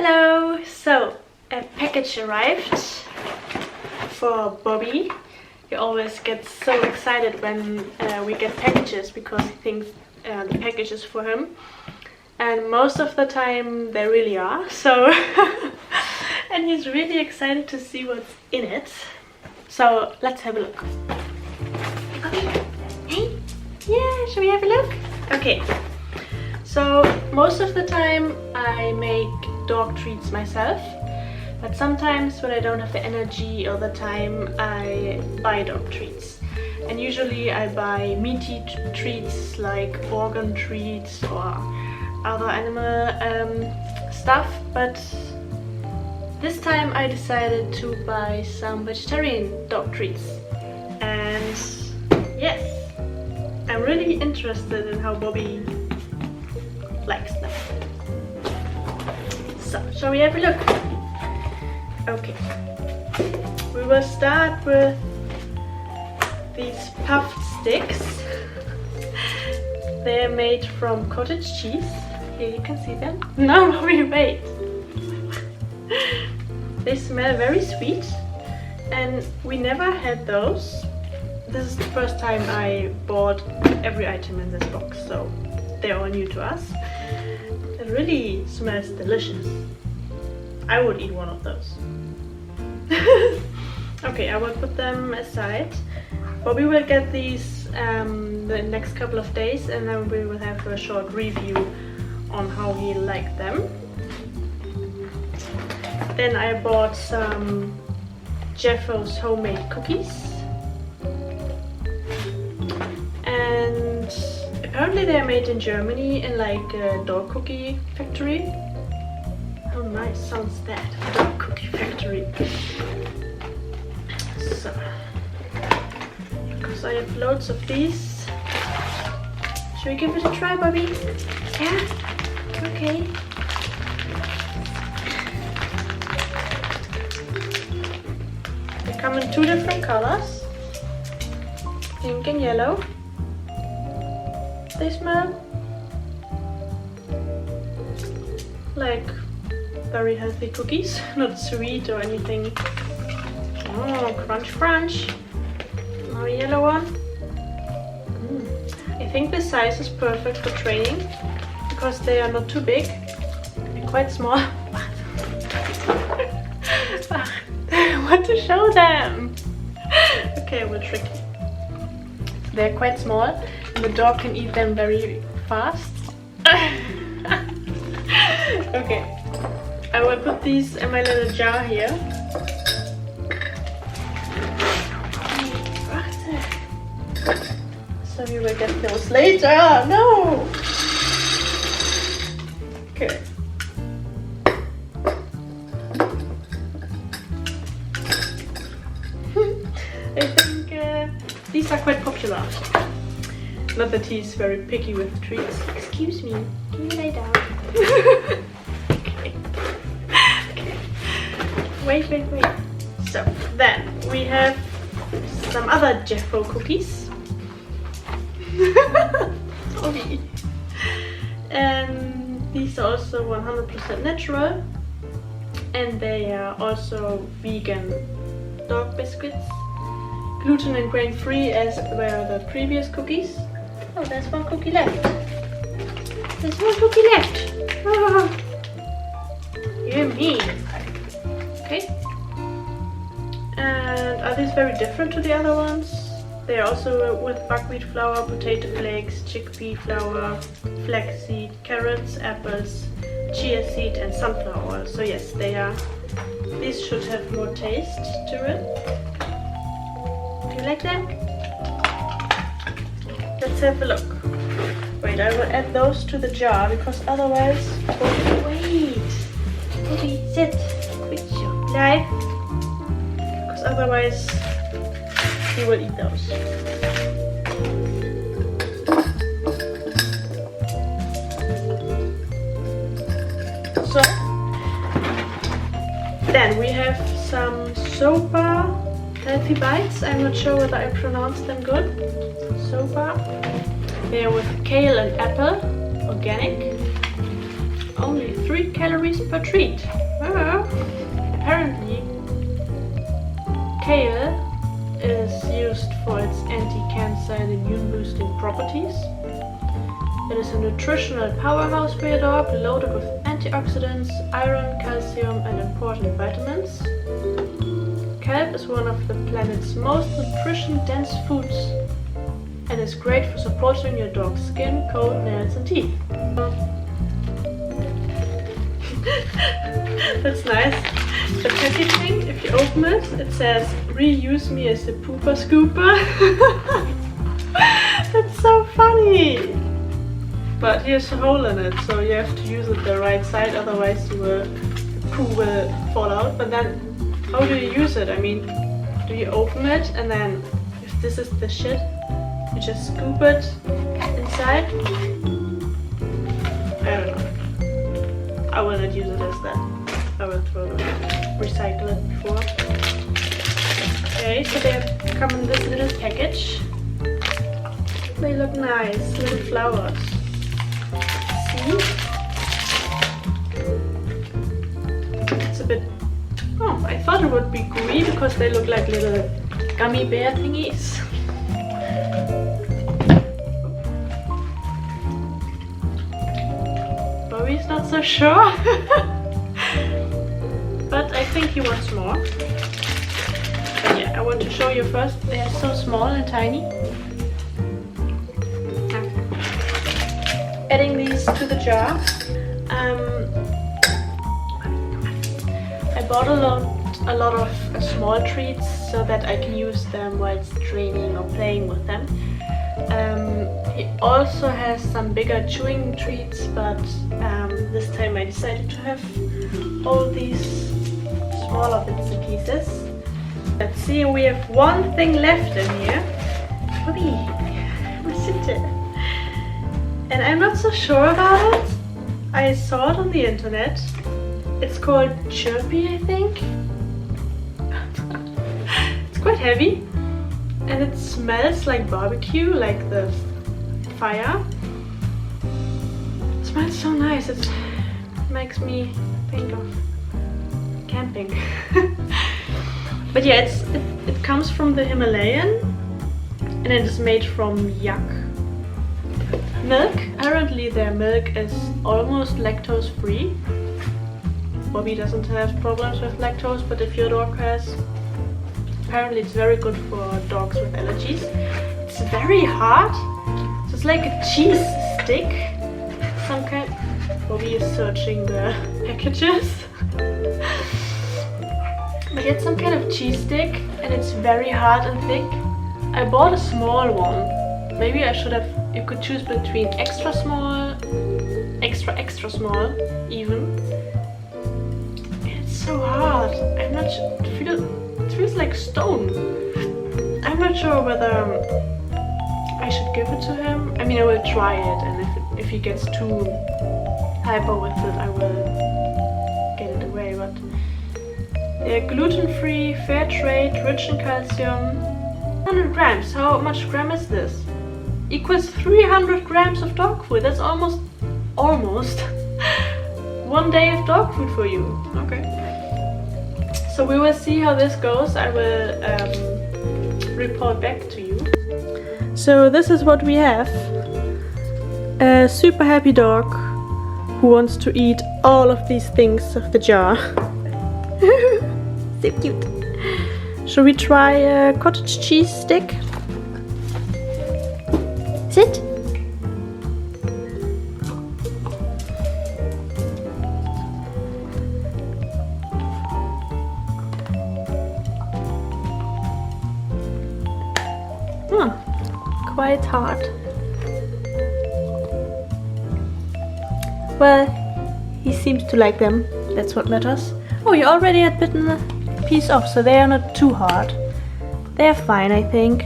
Hello! So, a package arrived for Bobby. He always gets so excited when we get packages because he thinks the package is for him. And most of the time they really are, so and he's really excited to see what's in it. So let's have a look. Bobby, hey? Yeah, shall we have a look? Okay. So most of the time I make dog treats myself, but sometimes when I don't have the energy or the time I buy dog treats. And usually I buy meaty treats like organ treats or other animal stuff, but this time I decided to buy some vegetarian dog treats. And yes, I'm really interested in how Bobby likes them. So, shall we have a look? Okay. We will start with these puffed sticks. They're made from cottage cheese. Here you can see them. No, Bobby, wait. They smell very sweet and we never had those. This is the first time I bought every item in this box, so they're all new to us. It really smells delicious. I would eat one of those. Okay, I will put them aside. Bobby will get these the next couple of days and then we will have a short review on how he liked them. Then I bought some Jeffo's homemade cookies. And apparently they're made in Germany in like a dog cookie factory. How nice sounds that, dog cookie factory. So, because I have loads of these. Should we give it a try, Bobby? Yeah? Okay. They come in two different colors, pink and yellow. They smell like very healthy cookies, not sweet or anything. Oh, crunch crunch. Now a yellow one. I think the size is perfect for training because they are not too big. They're quite small. I want to show them. Okay, we'll trick you. They're quite small and the dog can eat them very fast. Okay, I will put these in my little jar here. So we will get those later. No! Okay. I think these are quite popular. Not that he's very picky with treats. Excuse me, can you lay down? Okay. Okay. Wait. So then we have some other Jeffo cookies. Sorry. And these are also 100% natural. And they are also vegan dog biscuits. Gluten and grain free as were the previous cookies. Oh, there's one cookie left. There's one cookie left. Oh, yummy. Okay. And are these very different to the other ones? They are also with buckwheat flour, potato flakes, chickpea flour, flaxseed, carrots, apples, chia seed and sunflower oil. So yes, they are. These should have more taste to it. Do you like them? Let's have a look. Wait, I will add those to the jar because otherwise... Oh, wait! Bobby, sit! Quit your life! Because otherwise he will eat those. So, then we have some Soba healthy bites. I'm not sure whether I pronounced them good. Soba. They are with kale and apple, organic. Oh only 3 calories per treat. Apparently, kale is used for its anti-cancer and immune-boosting properties. It is a nutritional powerhouse for your dog, loaded with antioxidants, iron, calcium, and important vitamins. Kelp is one of the planet's most nutrition-dense foods and is great for supporting your dog's skin, coat, nails, and teeth. That's nice. The packaging, if you open it, it says, "Reuse me as a pooper scooper." That's so funny! But here's a hole in it, so you have to use it the right side, otherwise the poo will fall out. But then, how do you use it? I mean, do you open it and then, if this is the shit, you just scoop it inside? I don't know. I will not use it as that. I will throw it away. Recycle it before. Okay, so they come in this little package. They look nice, little flowers. See? It's a bit... Oh, I thought it would be gooey because they look like little gummy bear thingies. Bobby's not so sure. But I think he wants more. But yeah, I want to show you first. They are so small and tiny. Adding these to the jar. I bought a lot of small treats so that I can use them whilst training or playing with them. He also has some bigger chewing treats, but this time I decided to have all these smaller bits and pieces. Let's see, we have one thing left in here. Bobby, sit there. And I'm not so sure about it. I saw it on the internet. It's called Chirpy, I think. It's quite heavy. And it smells like barbecue, like the fire. It smells so nice. It makes me think of camping. But yeah, it comes from the Himalayan. And it is made from yak milk. Apparently their milk is almost lactose free. Bobby doesn't have problems with lactose, but if your dog has, apparently it's very good for dogs with allergies. It's very hard. So it's like a cheese stick. Some kind. Bobby is searching the packages. But it's some kind of cheese stick and it's very hard and thick. I bought a small one. Maybe I should have, you could choose between extra small, extra small even. It's so hard. I'm not sure, it feels like stone. I'm not sure whether I should give it to him. I mean, I will try it, and if he gets too hyper with it, I will get it away. But they're gluten-free, fair trade, rich in calcium. 100 grams. How much gram is this? Equals 300 grams of dog food. That's almost 1 day of dog food for you. Okay. So we will see how this goes. I will report back to you. So this is what we have. A super happy dog who wants to eat all of these things of the jar. So cute. Shall we try a cottage cheese stick? Sit. Quite hard. Well, he seems to like them. That's what matters. Oh, you already had bitten a piece off, so they are not too hard. They're fine, I think.